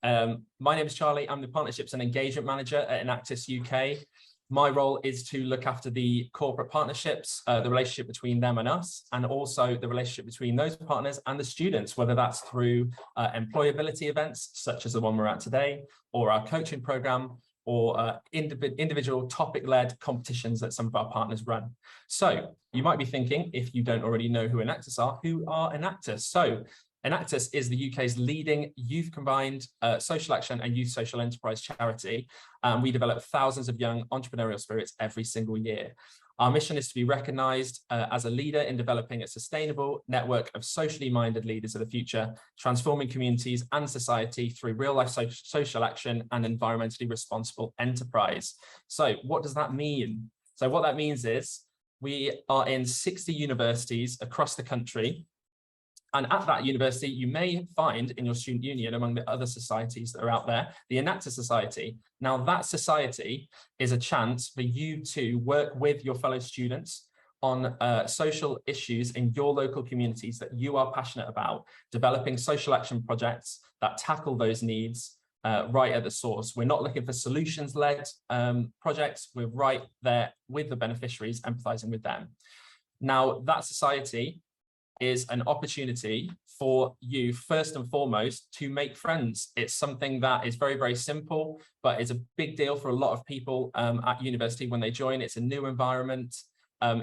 My name is Charlie. I'm the Partnerships and Engagement Manager at Enactus UK. My role is to look after the corporate partnerships, the relationship between them and us, and also the relationship between those partners and the students, whether that's through employability events, such as the one we're at today, or our coaching program, or individual topic-led competitions that some of our partners run. So you might be thinking, if you don't already know who Enactus are, who are Enactus? So Enactus is the UK's leading youth combined social action and youth social enterprise charity. We develop thousands of young entrepreneurial spirits every single year. Our mission is to be recognised as a leader in developing a sustainable network of socially minded leaders of the future, transforming communities and society through real life social action and environmentally responsible enterprise. So what does that mean? So what that means is we are in 60 universities across the country. And at that university, you may find in your student union, among the other societies that are out there, the Enactus Society. Now, that society is a chance for you to work with your fellow students on social issues in your local communities that you are passionate about, developing social action projects that tackle those needs right at the source. We're not looking for solutions-led projects. We're right there with the beneficiaries, empathizing with them. Now, that society is an opportunity for you, first and foremost, to make friends. It's something that is very, very simple, but it's a big deal for a lot of people at university when they join. It's a new environment.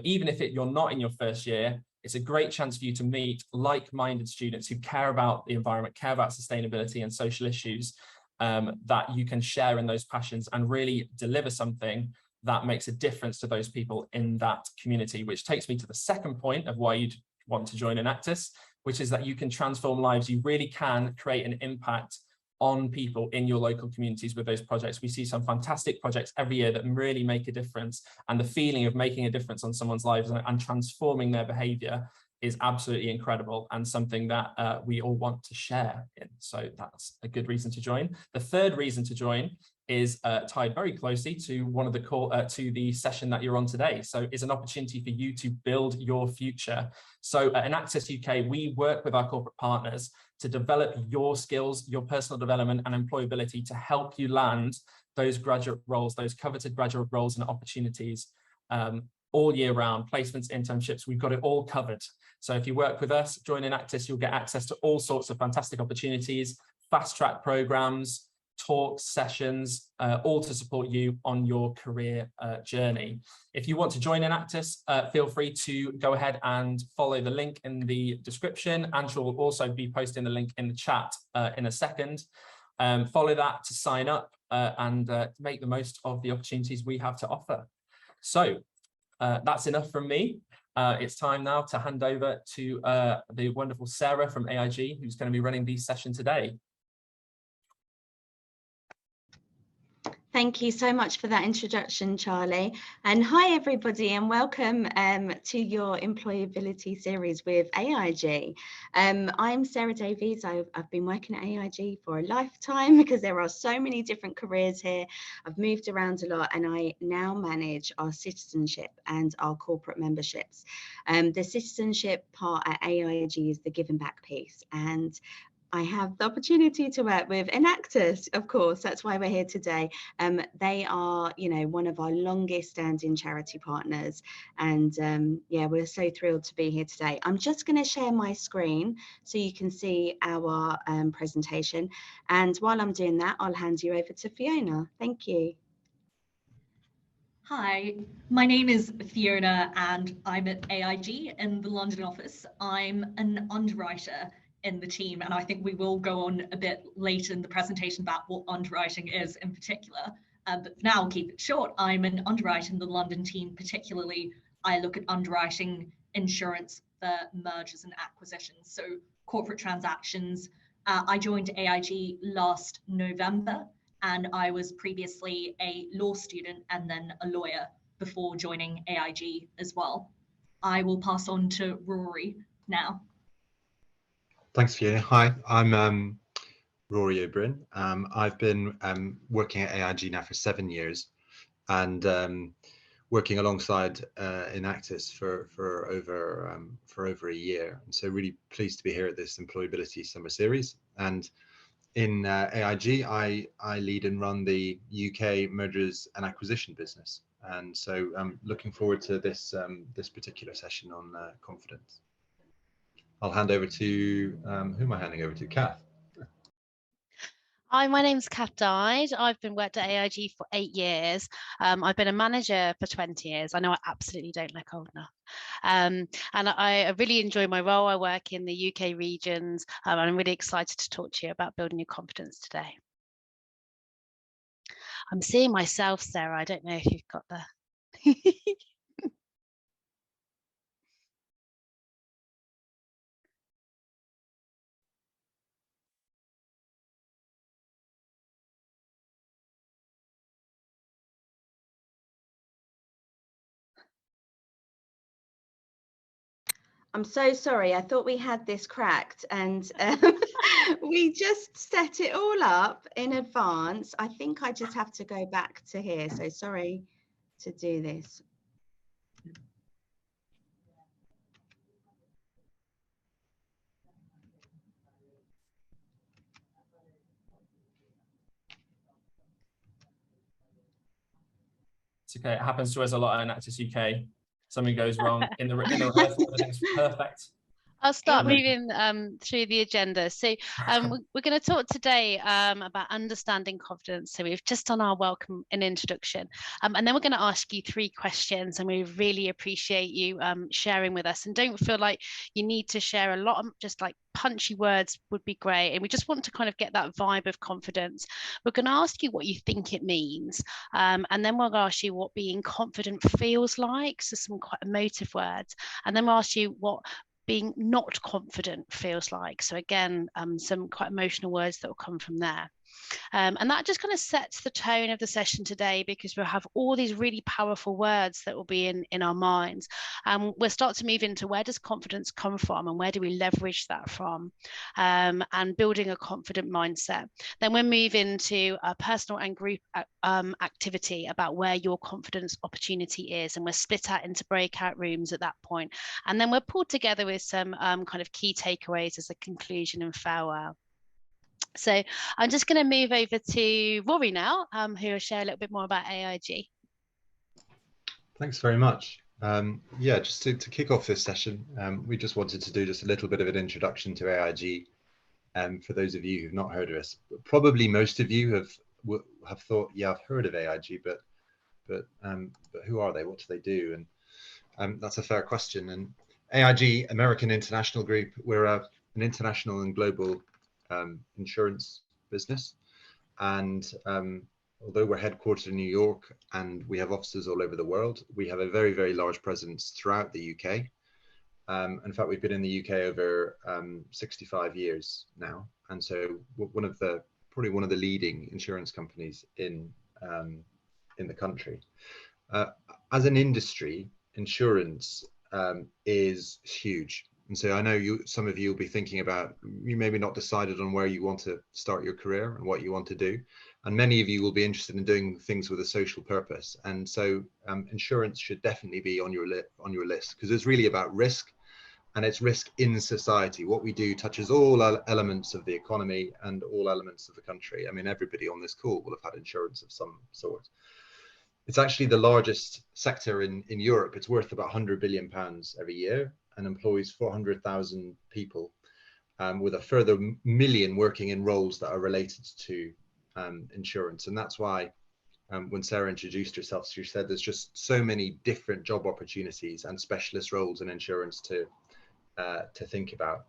Even if you're not in your first year, it's a great chance for you to meet like-minded students who care about the environment, care about sustainability and social issues that you can share in those passions and really deliver something that makes a difference to those people in that community, which takes me to the second point of why you'd want to join Enactus, which is that you can transform lives. You really can create an impact on people in your local communities with those projects. We see some fantastic projects every year that really make a difference, and the feeling of making a difference on someone's lives and transforming their behavior is absolutely incredible and something that we all want to share in. So that's a good reason to join. The third reason to join is tied very closely to one of the to the session that you're on today. So it's an opportunity for you to build your future. So at Enactus UK, we work with our corporate partners to develop your skills, your personal development and employability to help you land those graduate roles, those coveted graduate roles and opportunities all year round, placements, internships, we've got it all covered. So if you work with us, join Enactus, you'll get access to all sorts of fantastic opportunities, fast track programs, talks, sessions, all to support you on your career journey. If you want to join Enactus, feel free to go ahead and follow the link in the description. Angela will also be posting the link in the chat in a second. Follow that to sign up and make the most of the opportunities we have to offer. So that's enough from me. It's time now to hand over to the wonderful Sarah from AIG, who's going to be running the session today. Thank you so much for that introduction, Charlie. And hi, everybody, and welcome to your employability series with AIG. I'm Sarah Davies. I've been working at AIG for a lifetime because there are so many different careers here. I've moved around a lot and I now manage our citizenship and our corporate memberships. The citizenship part at AIG is the give and back piece. And I have the opportunity to work with Enactus, of course, that's why we're here today. They are, one of our longest standing charity partners. And yeah, we're so thrilled to be here today. I'm just going to share my screen so you can see our presentation. And while I'm doing that, I'll hand you over to Fiona. Thank you. Hi, my name is Fiona and I'm at AIG in the London office. I'm an underwriter in the team, and I think we will go on a bit later in the presentation about what underwriting is in particular. But for now, I'll keep it short. I'm an underwriter in the London team. Particularly, I look at underwriting insurance for mergers and acquisitions, so corporate transactions. I joined AIG last November, and I was previously a law student and then a lawyer before joining AIG as well. I will pass on to Rory now. Thanks, Fiona. Hi, I'm Rory O'Brien. I've been working at AIG now for 7 years and working alongside Enactus for over a year. And so really pleased to be here at this Employability Summer Series. And in AIG, I lead and run the UK mergers and acquisition business. And so I'm looking forward to this this particular session on confidence. I'll hand over to, who am I handing over to? Kath. Hi, my name's Kath Dyde. I've been worked at AIG for 8 years. I've been a manager for 20 years. I know I absolutely don't look old enough. And I really enjoy my role. I work in the UK regions. And I'm really excited to talk to you about building your confidence today. I'm seeing myself, Sarah. I don't know if you've got the... I'm so sorry. I thought we had this cracked, and we just set it all up in advance. I think I just have to go back to here. So sorry to do this. It's okay. It happens to us a lot at Enactus UK. Something goes wrong in the rehearsal. Everything's perfect. I'll start moving through the agenda. So we're going to talk today about understanding confidence. So we've just done our welcome and introduction. And then we're going to ask you 3 questions, and we really appreciate you sharing with us. And don't feel like you need to share a lot of just like punchy words would be great. And we just want to kind of get that vibe of confidence. We're going to ask you what you think it means. And then we'll ask you what being confident feels like. So some quite emotive words. And then we'll ask you what being not confident feels like. So again, some quite emotional words that will come from there. And that just kind of sets the tone of the session today, because we'll have all these really powerful words that will be in our minds. We'll start to move into where does confidence come from and where do we leverage that from, and building a confident mindset. Then we'll move into a personal and group activity about where your confidence opportunity is, and we'll split out into breakout rooms at that point. And then we're pulled together with some kind of key takeaways as a conclusion and farewell. So I'm just going to move over to Rory now, who will share a little bit more about AIG. Thanks very much. Yeah, just to kick off this session, we just wanted to do just a little bit of an introduction to AIG. For those of you who've not heard of us, probably most of you have thought, yeah, I've heard of AIG, but who are they? What do they do? And that's a fair question. And AIG, American International Group, we're an international and global insurance business, and although we're headquartered in New York and we have offices all over the world, we have a very, very large presence throughout the UK. In fact, we've been in the UK over 65 years now, and so probably one of the leading insurance companies in the country. As an industry, insurance is huge. And so I know some of you will be thinking about, you maybe not decided on where you want to start your career and what you want to do. And many of you will be interested in doing things with a social purpose. And so insurance should definitely be on your list, because it's really about risk, and it's risk in society. What we do touches all elements of the economy and all elements of the country. I mean, everybody on this call will have had insurance of some sort. It's actually the largest sector in Europe. It's worth about £100 billion every year, and employs 400,000 people, with a further million working in roles that are related to insurance. And that's why when Sarah introduced herself, she said there's just so many different job opportunities and specialist roles in insurance to think about.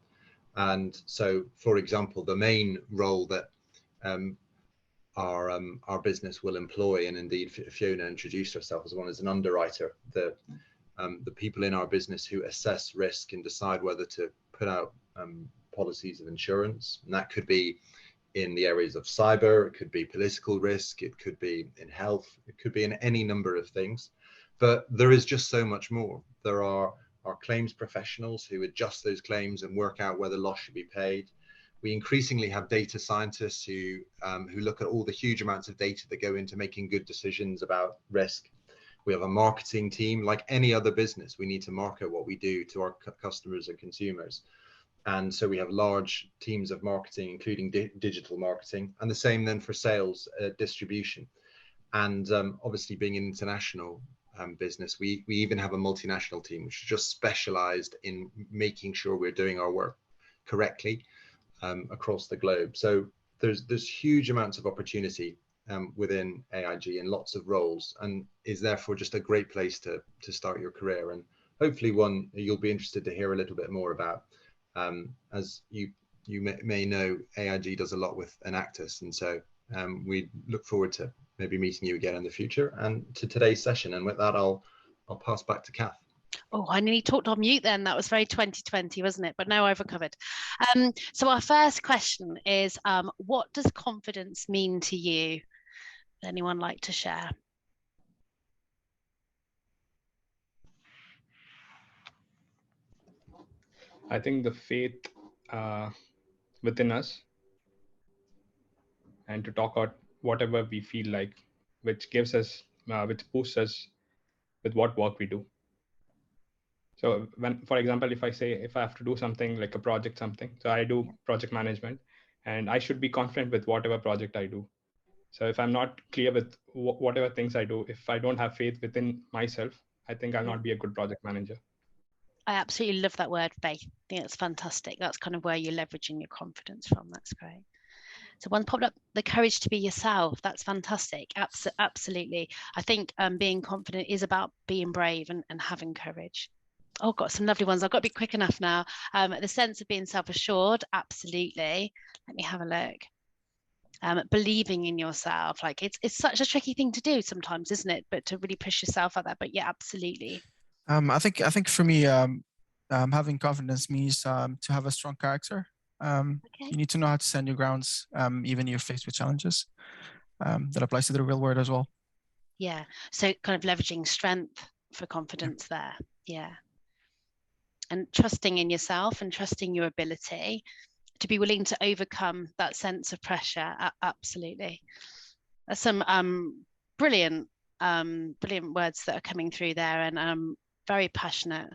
And so, for example, the main role that our business will employ, and indeed Fiona introduced herself as one, as an underwriter. The people in our business who assess risk and decide whether to put out policies of insurance. And that could be in the areas of cyber, it could be political risk, it could be in health, it could be in any number of things. But there is just so much more. There are our claims professionals who adjust those claims and work out whether loss should be paid. We increasingly have data scientists who look at all the huge amounts of data that go into making good decisions about risk. We have a marketing team. Like any other business, we need to market what we do to our customers and consumers. And so we have large teams of marketing, including digital marketing, and the same then for sales, distribution. And obviously being an international business, we even have a multinational team, which is just specialized in making sure we're doing our work correctly across the globe. So there's huge amounts of opportunity within AIG in lots of roles, and is therefore just a great place to start your career, and hopefully one you'll be interested to hear a little bit more about. As you may know, AIG does a lot with Enactus, and so we look forward to maybe meeting you again in the future and to today's session. And with that, I'll pass back to Kath. Oh, I nearly talked on mute then. That was very 2020, wasn't it? But no, I've recovered. So our first question is, what does confidence mean to you? Would anyone like to share? I think the faith within us, and to talk out whatever we feel like, which gives us, which boosts us with what work we do. So when, for example, if I have to do something like a project, so I do project management, and I should be confident with whatever project I do. So if I'm not clear with whatever things I do, if I don't have faith within myself, I think I'll not be a good project manager. I absolutely love that word, faith. I think it's fantastic. That's kind of where you're leveraging your confidence from. That's great. So one popped up, the courage to be yourself. That's fantastic. Absolutely. I think being confident is about being brave and having courage. Oh, got some lovely ones. I've got to be quick enough now. The sense of being self-assured. Absolutely. Let me have a look. Believing in yourself. Like it's such a tricky thing to do sometimes, isn't it? But to really push yourself like that. But yeah, absolutely. I think for me, having confidence means to have a strong character. Okay. You need to know how to stand your grounds, even if you're faced with challenges. That applies to the real world as well. Yeah. So kind of leveraging strength for confidence there. Yeah. And trusting in yourself and trusting your ability to be willing to overcome that sense of pressure. Absolutely. There's some brilliant words that are coming through there, and very passionate.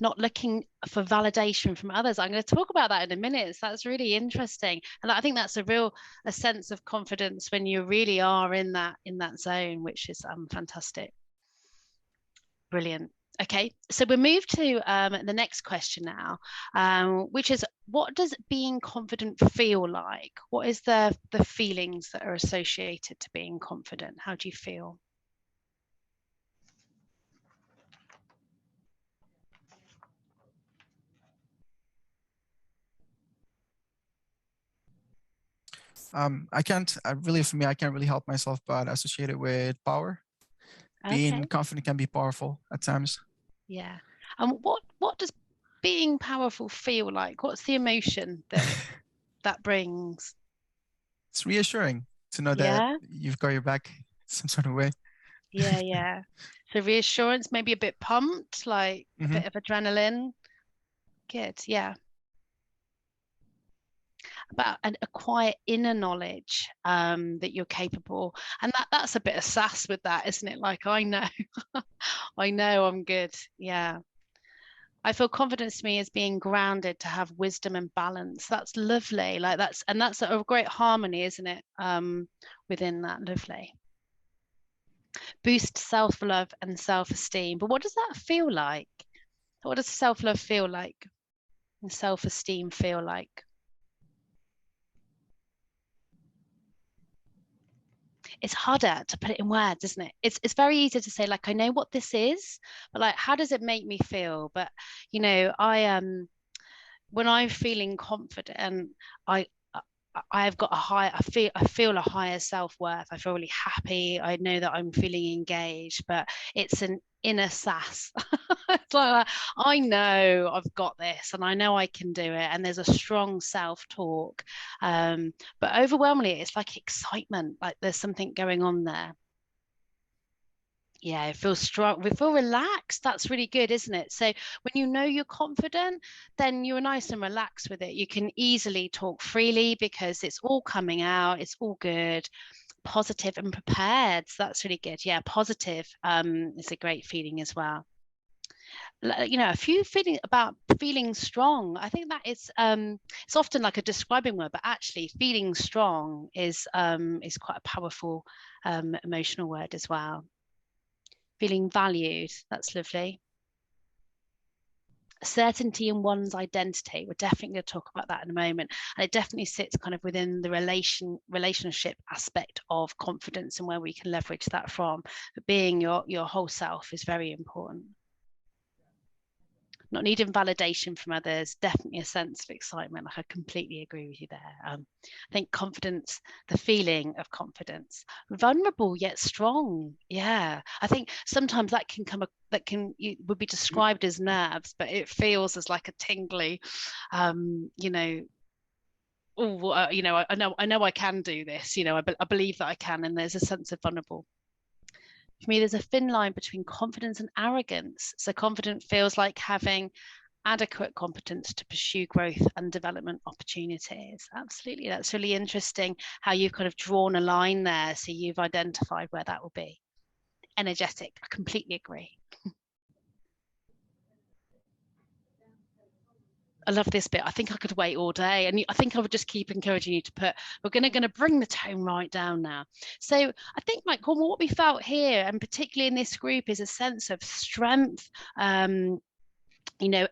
Not looking for validation from others. I'm going to talk about that in a minute. So that's really interesting, and I think that's a sense of confidence when you really are in that zone, which is fantastic. Brilliant. Okay, so we'll move to the next question now, which is, what does being confident feel like? What is the feelings that are associated to being confident? How do you feel? I can't really help myself but associate it with power. Being confident can be powerful at times. Yeah. And what does being powerful feel like? What's the emotion that brings? It's reassuring to know that you've got your back some sort of way. Yeah. So reassurance, maybe a bit pumped, like a bit of adrenaline. Good, yeah. About a quiet inner knowledge that you're capable, and that's a bit of sass with that, isn't it? Like, I know I know I'm good. Yeah, I feel confidence to me is being grounded, to have wisdom and balance. That's lovely. Like that's a great harmony, isn't it? Within that. Lovely. Boost self-love and self-esteem. But what does that feel like? What does self-love feel like and self-esteem feel like? It's harder to put it in words, isn't it? It's very easy to say, like, I know what this is, but like, how does it make me feel? But you know, when I'm feeling confident, I've got I feel a higher self-worth. I feel really happy. I know that I'm feeling engaged, but it's an inner sass. It's like, I know I've got this and I know I can do it, and there's a strong self-talk, but overwhelmingly it's like excitement, like there's something going on there. Yeah, it feels strong. We feel relaxed. That's really good, isn't it? So when you know you're confident, then you're nice and relaxed with it. You can easily talk freely because it's all coming out. It's all good. Positive and prepared. So that's really good. Yeah, positive is a great feeling as well. a few feeling about feeling strong. I think that it's often like a describing word, but actually feeling strong is quite a powerful emotional word as well. Feeling valued, that's lovely. Certainty in one's identity, we're definitely going to talk about that in a moment, and it definitely sits kind of within the relationship aspect of confidence and where we can leverage that from. But being your whole self is very important. Not needing validation from others, definitely a sense of excitement. Like, I completely agree with you there. I think confidence, the feeling of confidence, vulnerable yet strong. Yeah, I think sometimes that would be described as nerves, but it feels as like a tingly, I know I can do this. I believe that I can, and there's a sense of vulnerable. For me, there's a thin line between confidence and arrogance. So confident feels like having adequate competence to pursue growth and development opportunities. Absolutely. That's really interesting how you've kind of drawn a line there. So you've identified where that will be. Energetic. I completely agree. I love this bit. I think I could wait all day, and I think I would just keep encouraging you to put, we're going to bring the tone right down now. So I think, Michael, what we felt here, and particularly in this group, is a sense of strength,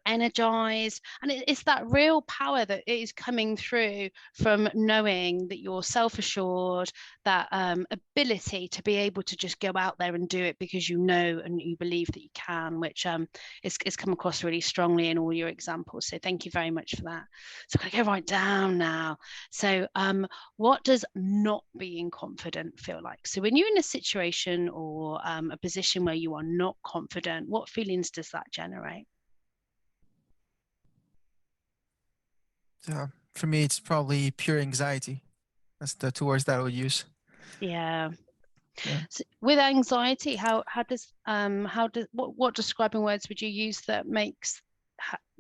energized, and it's that real power that is coming through from knowing that you're self-assured, that ability to be able to just go out there and do it because you know and you believe that you can, which is come across really strongly in all your examples. So thank you very much for that. So I'm going to go right down now. So what does not being confident feel like? So when you're in a situation or a position where you are not confident, what feelings does that generate? For me, it's probably pure anxiety. That's the two words that I would use. Yeah. So with anxiety, what describing words would you use that makes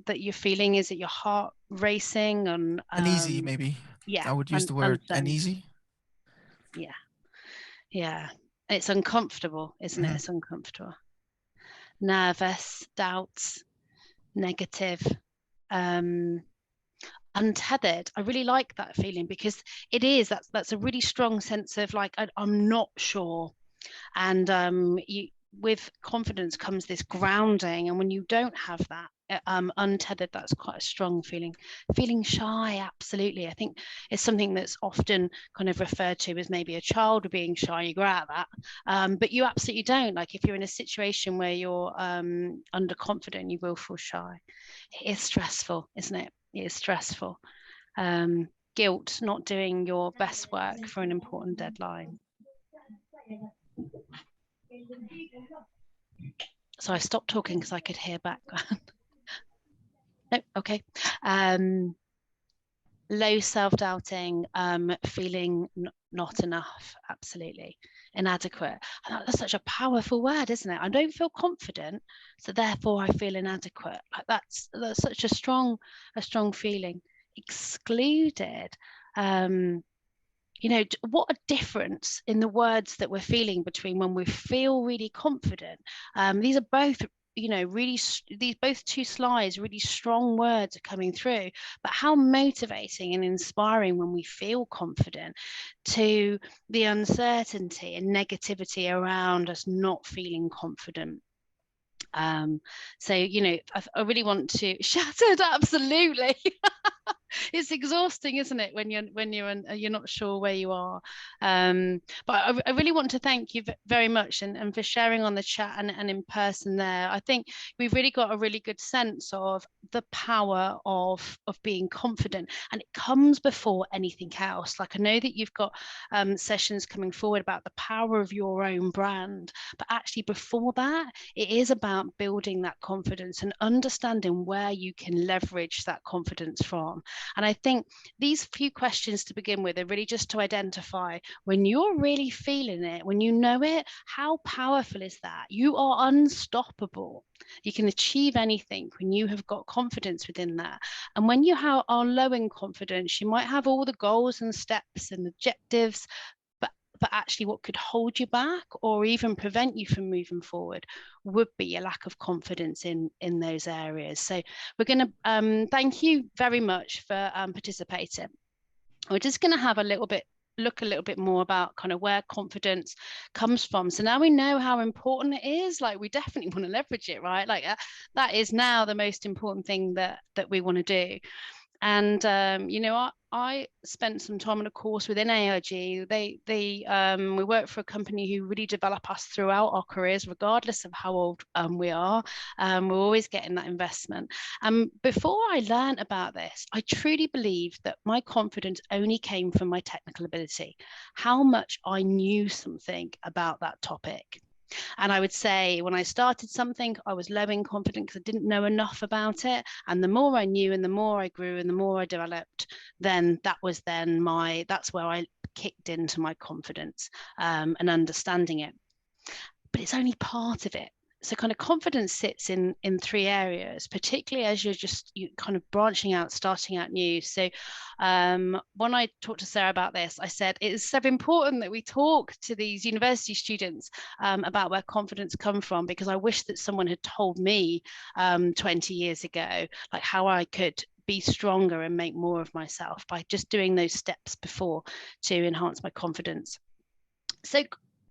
that you're feeling? Is it your heart racing and uneasy? Maybe. Yeah, I would use the word uneasy. Yeah. It's uncomfortable, isn't it? It's uncomfortable. Nervous, doubts, negative. Untethered. I really like that feeling because it is that's a really strong sense of like I'm not sure, and with confidence comes this grounding, and when you don't have that untethered, that's quite a strong feeling. Feeling shy, absolutely. I think it's something that's often kind of referred to as maybe a child being shy. You grow out of that, but you absolutely don't. Like if you're in a situation where you're underconfident, you will feel shy. It is stressful, isn't it? It is stressful. Guilt, not doing your best work for an important deadline. So I stopped talking because I could hear background. No, okay. Low self-doubting, feeling not enough, absolutely. Inadequate. That's such a powerful word, isn't it? I don't feel confident, so therefore I feel inadequate. Like that's such a strong feeling. Excluded. What a difference in the words that we're feeling between when we feel really confident. These are both, both two slides, really strong words are coming through, but how motivating and inspiring when we feel confident, to the uncertainty and negativity around us not feeling confident. So I really want to shattered, absolutely. It's exhausting, isn't it, when you're not sure where you are, but I really want to thank you very much and for sharing on the chat and in person there. I think we've really got a really good sense of the power of being confident, and it comes before anything else. Like I know that you've got sessions coming forward about the power of your own brand, but actually before that it is about building that confidence and understanding where you can leverage that confidence from. And I think these few questions to begin with are really just to identify when you're really feeling it, when you know it, how powerful is that? You are unstoppable. You can achieve anything when you have got confidence within that. And when you are low in confidence, you might have all the goals and steps and objectives, but but actually what could hold you back or even prevent you from moving forward would be a lack of confidence in those areas. So we're going to thank you very much for participating. We're just going to have look a little bit more about kind of where confidence comes from. So now we know how important it is. Like, we definitely want to leverage it, right? Like that is now the most important thing that we want to do. And you know, I spent some time on a course within AIG. We work for a company who really develop us throughout our careers, regardless of how old we are. We're always getting that investment. Before I learned about this, I truly believed that my confidence only came from my technical ability, how much I knew something about that topic. And I would say when I started something, I was low in confidence because I didn't know enough about it. And the more I knew and the more I grew and the more I developed, then that's where I kicked into my confidence and understanding it. But it's only part of it. So kind of confidence sits in three areas, particularly as you're kind of branching out, starting out new. So when I talked to Sarah about this, I said it is so important that we talk to these university students about where confidence comes from, because I wish that someone had told me 20 years ago, like how I could be stronger and make more of myself by just doing those steps before to enhance my confidence. So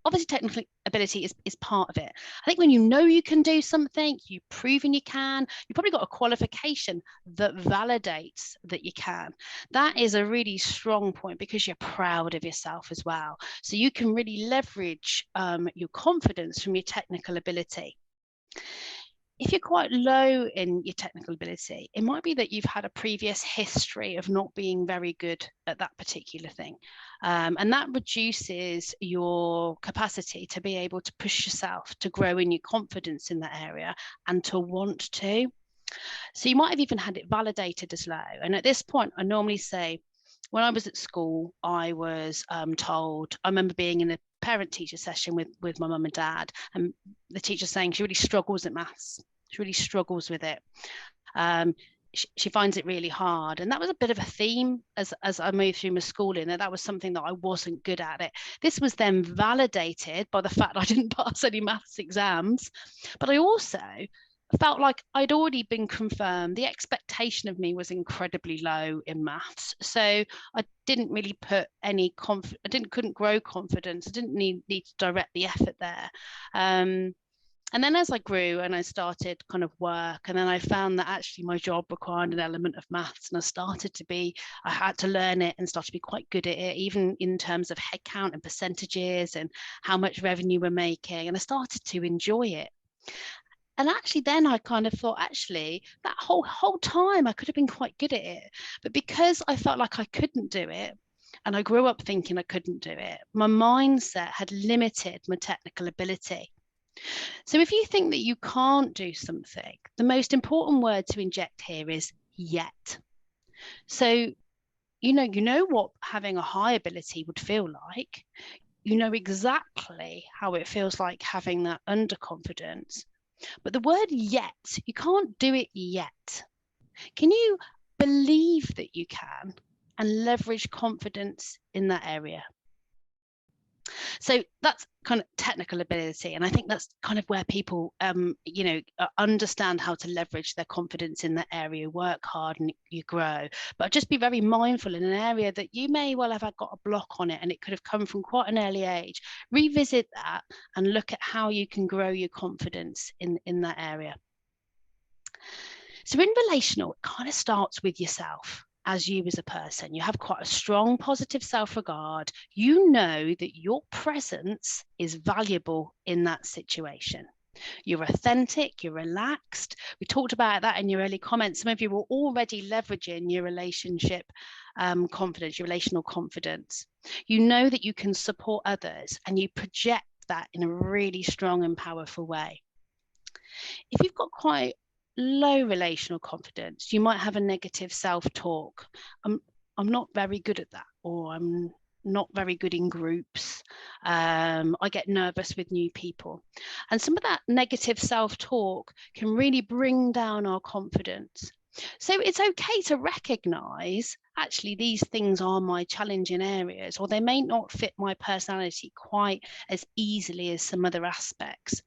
obviously technical ability is part of it. I think when you know you can do something, you've proven you can, you've probably got a qualification that validates that you can. That is a really strong point because you're proud of yourself as well. So you can really leverage your confidence from your technical ability. If you're quite low in your technical ability, it might be that you've had a previous history of not being very good at that particular thing. And that reduces your capacity to be able to push yourself, to grow in your confidence in that area and to want to. So you might have even had it validated as low. And at this point, I normally say, when I was at school, I was told, I remember being in a parent-teacher session with my mum and dad, and the teacher saying she really struggles at maths. She really struggles with it. She finds it really hard. And that was a bit of a theme as I moved through my schooling, that was something that I wasn't good at it. This was then validated by the fact I didn't pass any maths exams, but I also felt like I'd already been confirmed. The expectation of me was incredibly low in maths. So I didn't really put any couldn't grow confidence. I didn't need to direct the effort there. And then as I grew and I started kind of work, and then I found that actually my job required an element of maths, and I had to learn it and start to be quite good at it, even in terms of headcount and percentages and how much revenue we're making. And I started to enjoy it. And actually then I kind of thought, actually, that whole time I could have been quite good at it. But because I felt like I couldn't do it, and I grew up thinking I couldn't do it, my mindset had limited my technical ability. So if you think that you can't do something, the most important word to inject here is yet. So you know what having a high ability would feel like. You know exactly how it feels like having that underconfidence. But the word yet, you can't do it yet. Can you believe that you can and leverage confidence in that area? So that's kind of technical ability. And I think that's kind of where people, understand how to leverage their confidence in that area, work hard and you grow. But just be very mindful in an area that you may well have got a block on it, and it could have come from quite an early age. Revisit that and look at how you can grow your confidence in that area. So in relational, it kind of starts with yourself. As you as a person, you have quite a strong positive self-regard. You know that your presence is valuable in that situation. You're authentic, you're relaxed. We talked about that in your early comments. Some of you were already leveraging your relationship confidence, your relational confidence. You know that you can support others, and you project that in a really strong and powerful way. If you've got quite low relational confidence, you might have a negative self-talk. I'm not very good at that, or I'm not very good in groups. I get nervous with new people. And some of that negative self-talk can really bring down our confidence. So it's okay to recognize, actually, these things are my challenging areas, or they may not fit my personality quite as easily as some other aspects,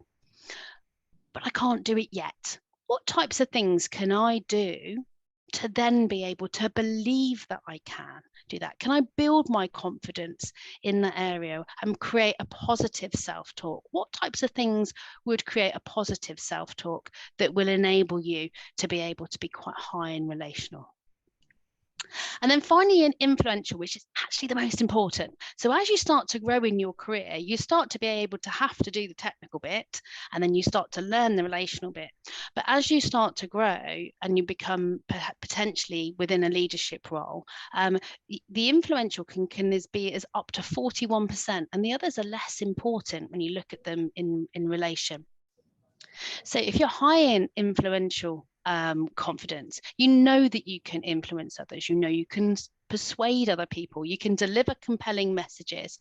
but I can't do it yet. What types of things can I do to then be able to believe that I can do that? Can I build my confidence in that area and create a positive self-talk? What types of things would create a positive self-talk that will enable you to be able to be quite high in relational? And then finally, in influential, which is actually the most important. So as you start to grow in your career, you start to be able to have to do the technical bit, and then you start to learn the relational bit. But as you start to grow and you become potentially within a leadership role, the influential can be as up to 41%, and the others are less important when you look at them in relation. So if you're high in influential confidence, you know that you can influence others, you know you can persuade other people, you can deliver compelling messages,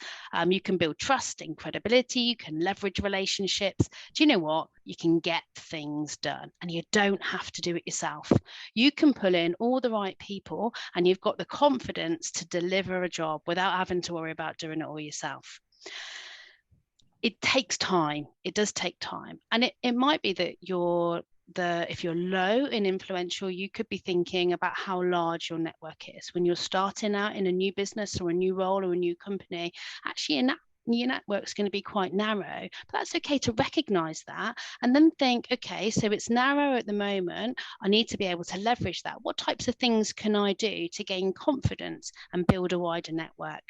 you can build trust and credibility, you can leverage relationships. Do you know what? You can get things done, and you don't have to do it yourself. You can pull in all the right people, and you've got the confidence to deliver a job without having to worry about doing it all yourself. It takes time. It does take time. And it might be that if you're low in influential, you could be thinking about how large your network is. When you're starting out in a new business or a new role or a new company, actually your network's going to be quite narrow. But that's okay to recognize that and then think, okay, so it's narrow at the moment. I need to be able to leverage that. What types of things can I do to gain confidence and build a wider network?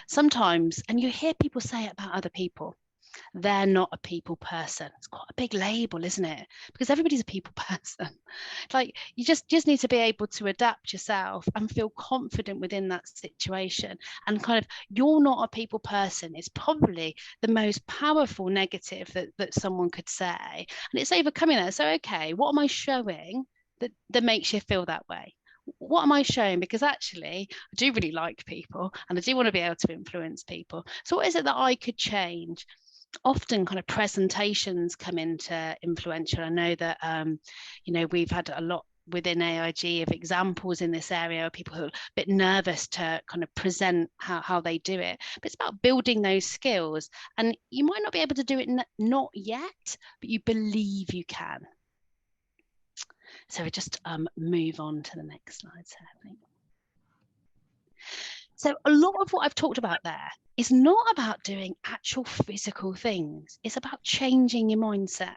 Sometimes, and you hear people say it about other people, they're not a people person. It's quite a big label, isn't it? Because everybody's a people person. Like, you just need to be able to adapt yourself and feel confident within that situation. And kind of, you're not a people person is probably the most powerful negative that someone could say. And it's overcoming that. So, okay, what am I showing that makes you feel that way? What am I showing? Because actually, I do really like people and I do want to be able to influence people. So what is it that I could change? Often kind of presentations come into influential. I know that, we've had a lot within AIG of examples in this area of people who are a bit nervous to kind of present how they do it. But it's about building those skills. And you might not be able to do it not yet, but you believe you can. So we just move on to the next slide, Sarah. So a lot of what I've talked about there is not about doing actual physical things. It's about changing your mindset.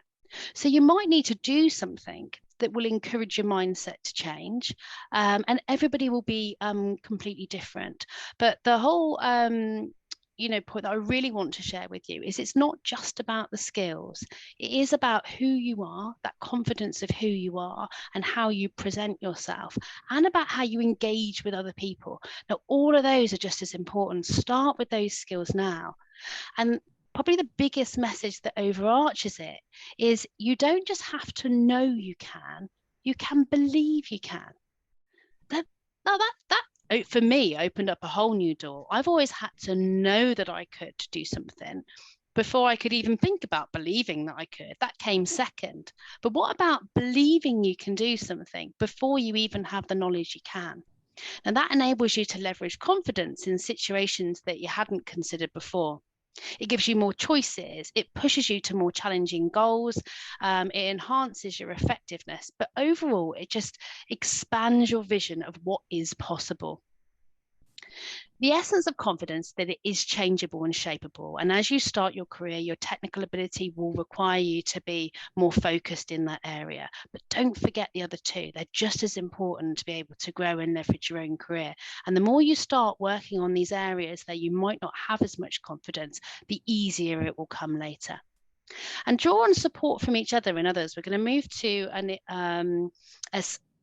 So you might need to do something that will encourage your mindset to change, and everybody will be completely different. But the whole point that I really want to share with you is it's not just about the skills. It is about who you are, that confidence of who you are and how you present yourself, and about how you engage with other people. Now, all of those are just as important. Start with those skills now. And probably the biggest message that overarches it is you don't just have to know you can believe you can. That for me opened up a whole new door. I've always had to know that I could do something before I could even think about believing that I could. That came second. But what about believing you can do something before you even have the knowledge you can? And that enables you to leverage confidence in situations that you hadn't considered before. It gives you more choices. It pushes you to more challenging goals. It enhances your effectiveness. But overall, it just expands your vision of what is possible. The essence of confidence that it is changeable and shapeable. And as you start your career, your technical ability will require you to be more focused in that area. But don't forget the other two. They're just as important to be able to grow and leverage your own career. And the more you start working on these areas that you might not have as much confidence, the easier it will come later. And draw on support from each other and others. We're going to move to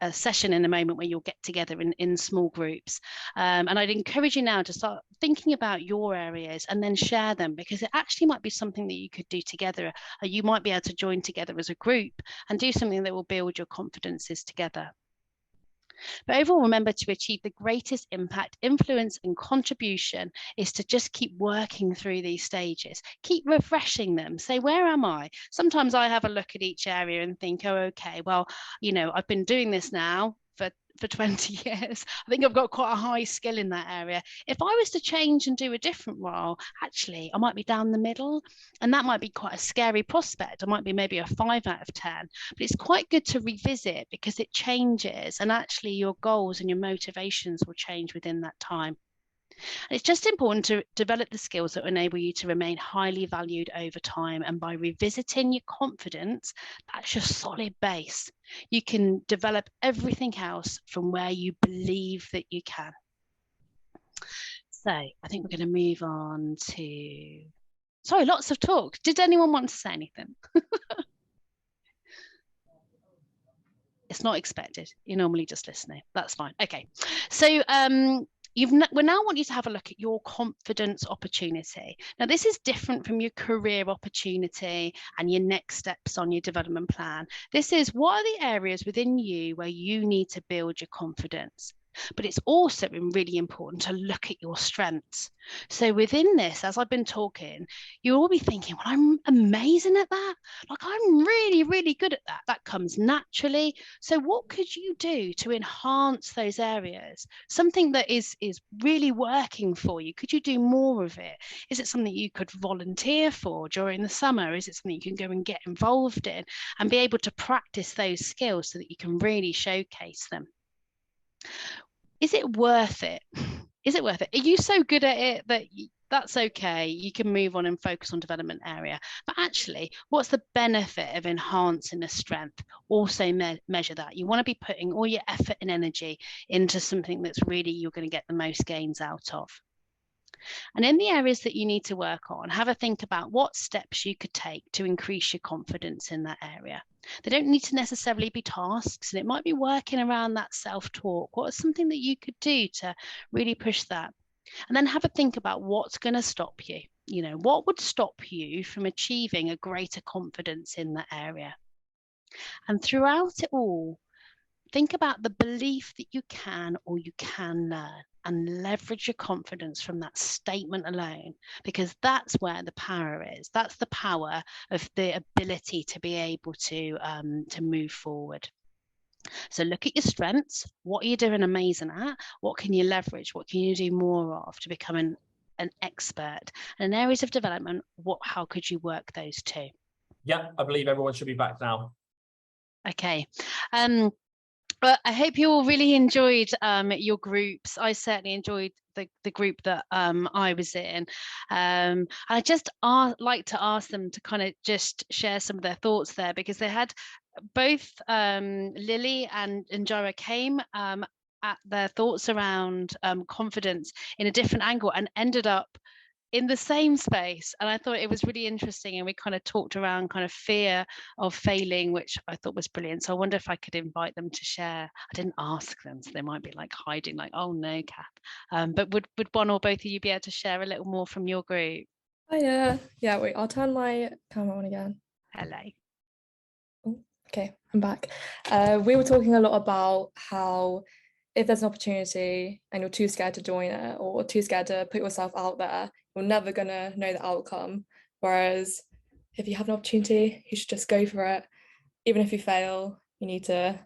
a session in a moment where you'll get together in small groups. And I'd encourage you now to start thinking about your areas and then share them, because it actually might be something that you could do together. You might be able to join together as a group and do something that will build your confidences together. But overall, remember, to achieve the greatest impact, influence, and contribution is to just keep working through these stages, keep refreshing them. Say, where am I? Sometimes I have a look at each area and think, oh, okay, well, you know, I've been doing this now for 20 years. I think I've got quite a high skill in that area. If I was to change and do a different role, actually, I might be down the middle, and that might be quite a scary prospect. I might be maybe a 5 out of 10, but it's quite good to revisit because it changes, and actually your goals and your motivations will change within that time. And it's just important to develop the skills that enable you to remain highly valued over time. And by revisiting your confidence, that's your solid base. You can develop everything else from where you believe that you can. So I think we're going to move on to, sorry, lots of talk. Did anyone want to say anything? It's not expected. You're normally just listening. That's fine. Okay. So we now want you to have a look at your confidence opportunity. Now, this is different from your career opportunity and your next steps on your development plan. This is, what are the areas within you where you need to build your confidence? But it's also really important to look at your strengths. So within this, as I've been talking, you'll all be thinking, well, I'm amazing at that. Like, I'm really, really good at that. That comes naturally. So what could you do to enhance those areas? Something that is really working for you. Could you do more of it? Is it something you could volunteer for during the summer? Is it something you can go and get involved in and be able to practice those skills so that you can really showcase them? Is it worth it? Is it worth it? Are you so good at it that that's okay? You can move on and focus on development area. But actually, what's the benefit of enhancing a strength? Also measure that. You want to be putting all your effort and energy into something that's really you're going to get the most gains out of. And in the areas that you need to work on, have a think about what steps you could take to increase your confidence in that area. They don't need to necessarily be tasks, and it might be working around that self-talk. What is something that you could do to really push that? And then have a think about what's going to stop you. You know, what would stop you from achieving a greater confidence in that area? And throughout it all, think about the belief that you can or you can learn, and leverage your confidence from that statement alone, because that's where the power is. That's the power of the ability to be able to move forward. So look at your strengths. What are you doing amazing at? What can you leverage? What can you do more of to become an expert? And in areas of development, how could you work those too? Yeah, I believe everyone should be back now. Okay. But I hope you all really enjoyed your groups. I certainly enjoyed the group that I was in. I just like to ask them to kind of just share some of their thoughts there, because they had both Lily and Jara came at their thoughts around confidence in a different angle and ended up in the same space. And I thought it was really interesting, and we kind of talked around kind of fear of failing, which I thought was brilliant. So I wonder if I could invite them to share. I didn't ask them, so they might be like hiding, like, oh no, Kath. But would one or both of you be able to share a little more from your group? Hiya. Yeah, wait, I'll turn my camera on again. Hello. Oh, okay, I'm back. We were talking a lot about how if there's an opportunity and you're too scared to join it or too scared to put yourself out there, you're never gonna know the outcome. Whereas if you have an opportunity, you should just go for it. Even if you fail, you need to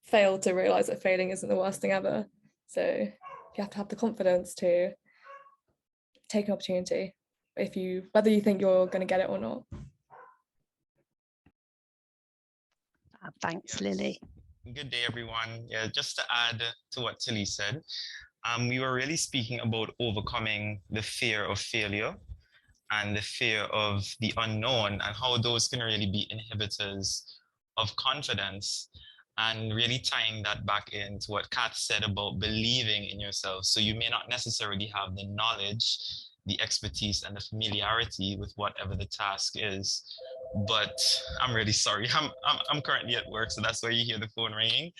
fail to realize that failing isn't the worst thing ever. So you have to have the confidence to take an opportunity, whether you think you're going to get it or not. Thanks, Lily. Good day, everyone. Yeah, just to add to what Tilly said, we were really speaking about overcoming the fear of failure and the fear of the unknown, and how those can really be inhibitors of confidence, and really tying that back into what Kat said about believing in yourself. So you may not necessarily have the knowledge, the expertise, and the familiarity with whatever the task is. But I'm really sorry. I'm currently at work, so that's why you hear the phone ringing.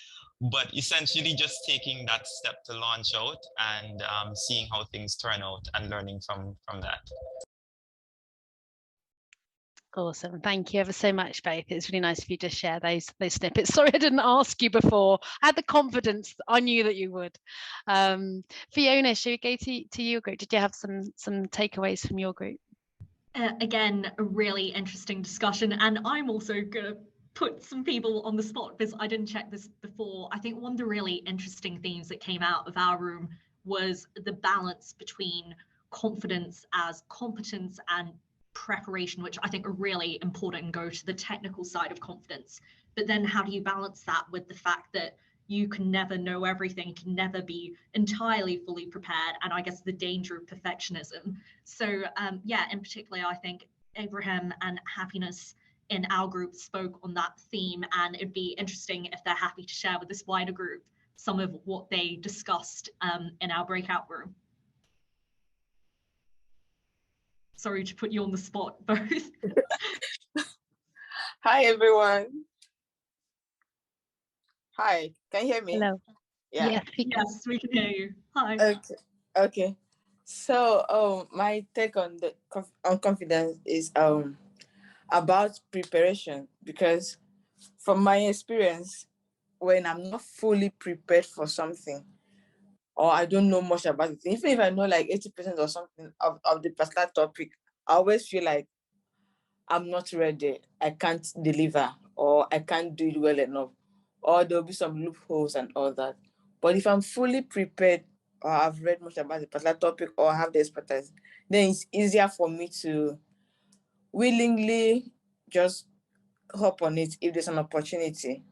But essentially just taking that step to launch out and seeing how things turn out and learning from that. Awesome. Thank you ever so much, both. It's really nice of you to share those snippets. Sorry, I didn't ask you before. I had the confidence. I knew that you would. Fiona, should we go to your group? Did you have some takeaways from your group? Again, a really interesting discussion. And I'm also going to put some people on the spot because I didn't check this before. I think one of the really interesting themes that came out of our room was the balance between confidence as competence and preparation, which I think are really important and go to the technical side of confidence. But then how do you balance that with the fact that you can never know everything, can never be entirely fully prepared, and I guess the danger of perfectionism. So yeah, in particular, I think Abraham and Happiness in our group spoke on that theme, and it'd be interesting if they're happy to share with this wider group some of what they discussed in our breakout room. Sorry to put you on the spot, both. Hi, everyone. Hi, can you hear me? Hello. Yeah. Yes, we can hear you. Hi. Okay. So my take on confidence is about preparation, because from my experience, when I'm not fully prepared for something, or I don't know much about it, even if I know like 80% or something of the particular topic, I always feel like I'm not ready, I can't deliver, or I can't do it well enough, or there'll be some loopholes and all that. But if I'm fully prepared, or I've read much about the particular topic, or have the expertise, then it's easier for me to willingly just hop on it if there's an opportunity.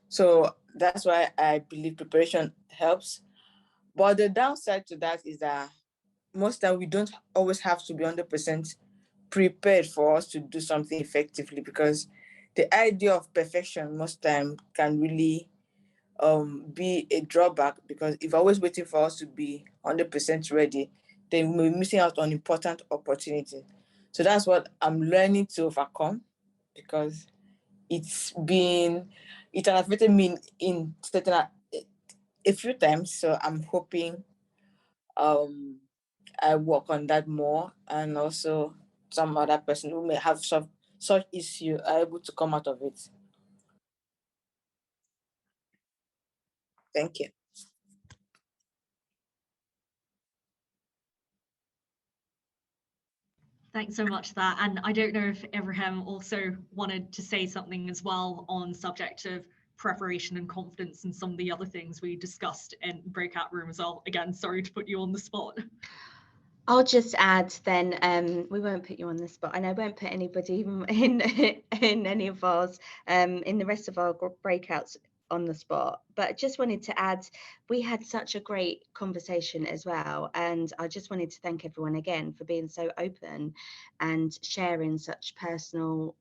So that's why I believe preparation helps. But the downside to that is that most time we don't always have to be 100% prepared for us to do something effectively, because the idea of perfection most time can really be a drawback, because if always waiting for us to be 100% ready, then we're missing out on important opportunities. So that's what I'm learning to overcome, because it has affected me in certain a few times. So I'm hoping I work on that more, and also some other person who may have such issue are able to come out of it. Thank you. Thanks so much for that. And I don't know if Abraham also wanted to say something as well on subject of preparation and confidence and some of the other things we discussed in breakout room as well. Again, sorry to put you on the spot. I'll just add then, we won't put you on the spot, and I won't put anybody in any of ours, in the rest of our breakouts on the spot, but just wanted to add, we had such a great conversation as well, and I just wanted to thank everyone again for being so open and sharing such personal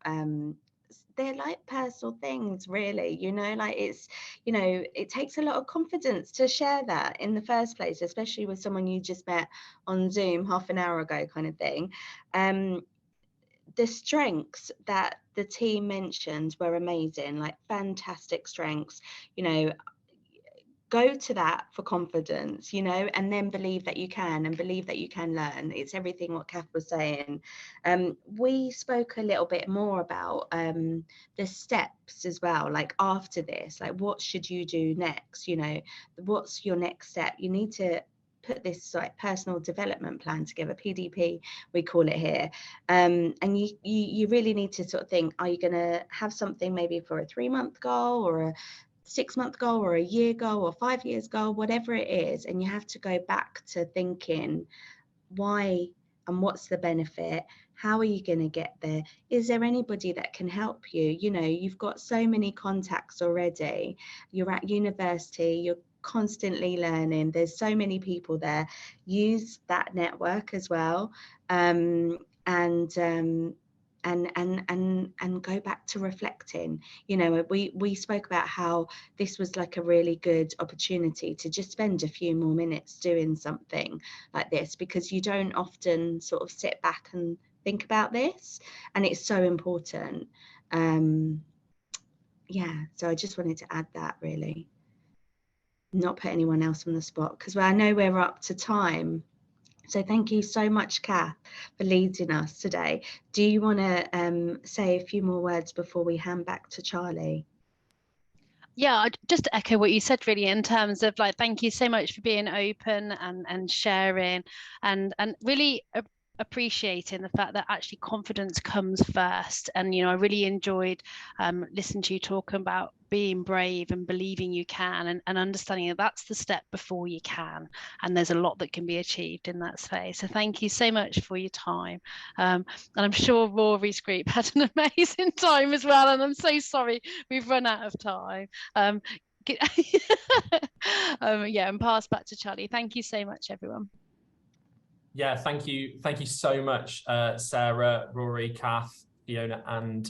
they're like personal things, really, you know, like it's, you know, it takes a lot of confidence to share that in the first place, especially with someone you just met on Zoom half an hour ago, kind of thing. The strengths that the team mentioned were amazing, like fantastic strengths, you know. Go to that for confidence, you know, and then believe that you can, and believe that you can learn. It's everything what Kath was saying. We spoke a little bit more about the steps as well, like after this, like what should you do next, you know, what's your next step? You need to put this like personal development plan together, PDP we call it here, and you really need to sort of think, are you going to have something maybe for a 3-month goal, or a 6-month goal, or a year goal, or 5 years goal, whatever it is, and you have to go back to thinking why and what's the benefit, how are you going to get there, is there anybody that can help you, you know, you've got so many contacts already, you're at university, you're constantly learning, there's so many people there, use that network as well, and go back to reflecting. You know, we spoke about how this was like a really good opportunity to just spend a few more minutes doing something like this, because you don't often sort of sit back and think about this, and it's so important. Yeah, so I just wanted to add that, really, not put anyone else on the spot, because I know we're up to time. So thank you so much, Kath, for leading us today. Do you want to say a few more words before we hand back to Charlie? Yeah, just to echo what you said, really, in terms of like, thank you so much for being open and sharing and really appreciating the fact that actually confidence comes first. And, you know, I really enjoyed listening to you talking about being brave and believing you can, and understanding that that's the step before you can. And there's a lot that can be achieved in that space. So thank you so much for your time. And I'm sure Rory's group had an amazing time as well. And I'm so sorry we've run out of time. Yeah, and pass back to Charlie. Thank you so much, everyone. Yeah, thank you so much, Sarah, Rory, Kath, Fiona, and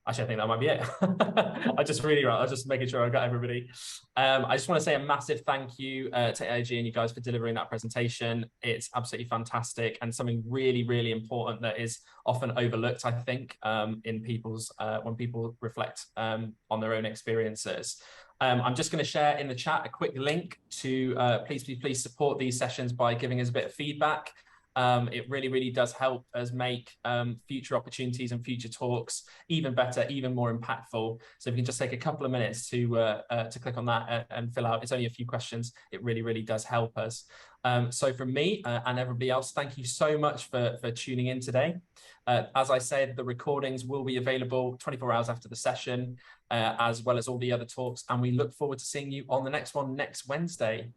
actually, I think that might be it. I was just making sure I got everybody. I just want to say a massive thank you to AIG and you guys for delivering that presentation. It's absolutely fantastic and something really, really important that is often overlooked, I think, in people's when people reflect on their own experiences. I'm just going to share in the chat a quick link to please support these sessions by giving us a bit of feedback. It really, really does help us make future opportunities and future talks even better, even more impactful. So if you can just take a couple of minutes to click on that and fill out, it's only a few questions. It really, really does help us. So from me and everybody else, thank you so much for tuning in today. As I said, the recordings will be available 24 hours after the session, as well as all the other talks. And we look forward to seeing you on the next one next Wednesday.